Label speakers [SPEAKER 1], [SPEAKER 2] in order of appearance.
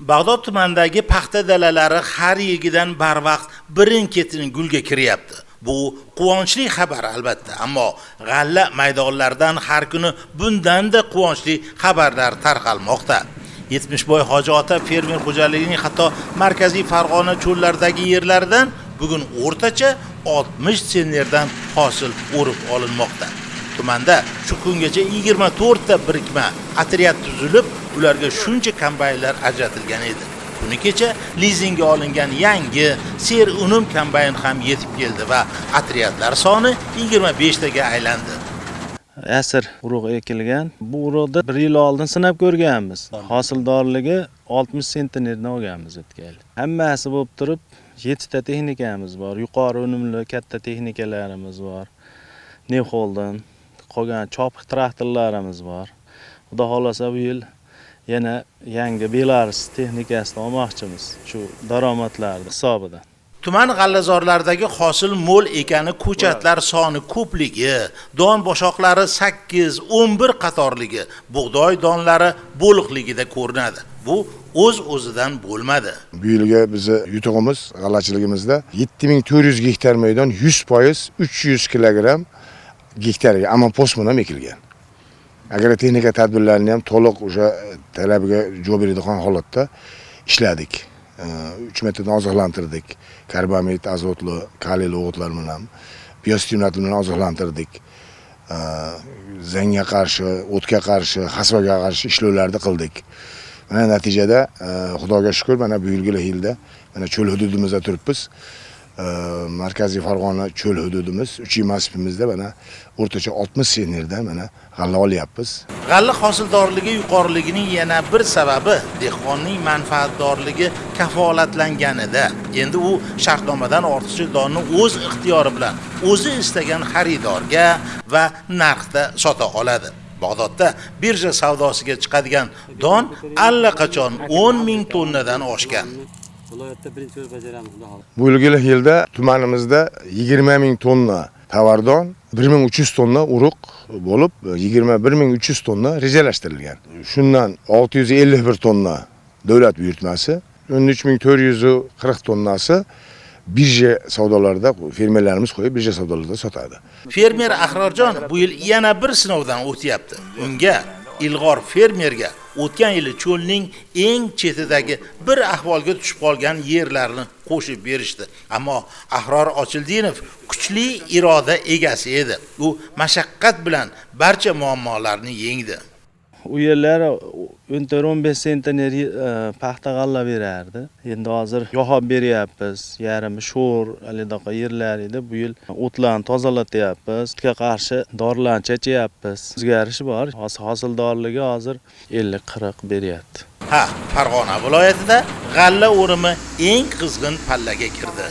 [SPEAKER 1] Bag'dod tumanidagi paxta dalalari har yilgidan barvaqt birin-ketin gulga kiryapti. Bu quvonchli xabar albatta, ammo g'alla maydonlaridan har kuni bundan-da quvonchli xabarlar tarqalmoqda. 70boy Hoji ota fermer xo'jaligining hatto markaziy Farg'ona cho'llaridagi yerlaridan bugun o'rtacha 60 sennerdan hosil o'rib olinmoqda. Tumanda shu kungacha 24 ta birikma otryad tuzilib, ularga shuncha kombaynlar ajratilgan edi. Kuni kecha lizingga olingan yangi ser unum kombayn ham yetib keldi va otryadlar soni 25 taga aylandi.
[SPEAKER 2] Asr urug' ekilgan. Bu urug'da 1 yil oldin sinab ko'rganmiz. Hosildorligi 60 sentnerdan olganmiz o'tgan yil. Hammasi bo'lib turib 7 ta texnikamiz bor. Yuqori unumli katta texnikalarimiz bor. Newholden, qolgan chopiq traktorlarimiz bor. Xudo xolasa bu yil yana yangi Belarus texnikasini olmoqchimiz. Shu daromadlar hisobidan.
[SPEAKER 1] Tuman g'allazorlaridagi hosil mo'l ekani ko'chatlar soni ko'pligi, don boshoqlari 8-11 qatorligi, bug'doy donlari bo'liqligida ko'rinadi. Bu o'z-o'zidan bo'lmadi.
[SPEAKER 3] Bu yilga bizni yutug'imiz g'allachiligimizda 7400 gektar maydon 100% 300 kilogramm gektarga amonpost bilan ekilgan. Agar texnika tadbirlarini ham to'liq o'sha talabiga javob beradigan holatda ishladik. 3 metrdan oziqlantirdik. Karbamid, azotli, kaliyli o'g'itlar bilan, biostimulator bilan oziqlantirdik. Zangga qarshi, o'tga qarshi, hasvaga qarshi ishlovlarni qildik. Mana natijada Xudoga shukr, mana bu yilda mana cho'l hududimizda turibmiz. Markaziy Farg'ona cho'l hududimiz, 3 massivimizda mana o'rtacha 60 sennerdan mana g'alla olyapmiz.
[SPEAKER 1] G'alla hosildorligi yuqoriligining yana bir sababi dehqonning manfaatdorligi kafolatlanganida. Endi u shartnomadan ortiqcha donni o'z ixtiyori bilan o'zi istagan xaridorga va narxda sota oladi. Bag'dodda birja savdosiga chiqadigan don allaqachon 10 ming tonnadan oshgan.
[SPEAKER 3] Bu yilda tumanimizda 20 ming tonna tavardon, 1300 tonna urug' bo'lib, 21300 tonna rejalashtirilgan. Shundan 651 tonna davlat buyurtmasi, 13440 tonnasi birja savdolarida fermerlarimiz qo'yib birja savdolarda sotadi.
[SPEAKER 1] Fermer Ahrorjon bu yil yana bir sinovdan o'tyapti. Unga ilg'or fermerga o'tgan yili cho'lning eng chetidagi bir ahvolga tushib qolgan yerlarni qo'shib berishdi. Ammo Ahror Ochildinov kuchli iroda egasi edi. U mashaqqat bilan barcha muammolarni yengdi.
[SPEAKER 2] U yerlar 14-15 sentner paxta g'alla berardi. Endi hozir yo'qob beryapmiz. Yarimi sho'r, alidaqa yerlar edi. Bu yil o'tlarni tozalatyapmiz. O'tga qarshi dorilarni chechayapmiz. O'zgarish bor. Hosildorligi hozir 50-40 beryapti.
[SPEAKER 1] Farg'ona viloyatida g'alla o'rimi eng qizg'in pallaga kirdi.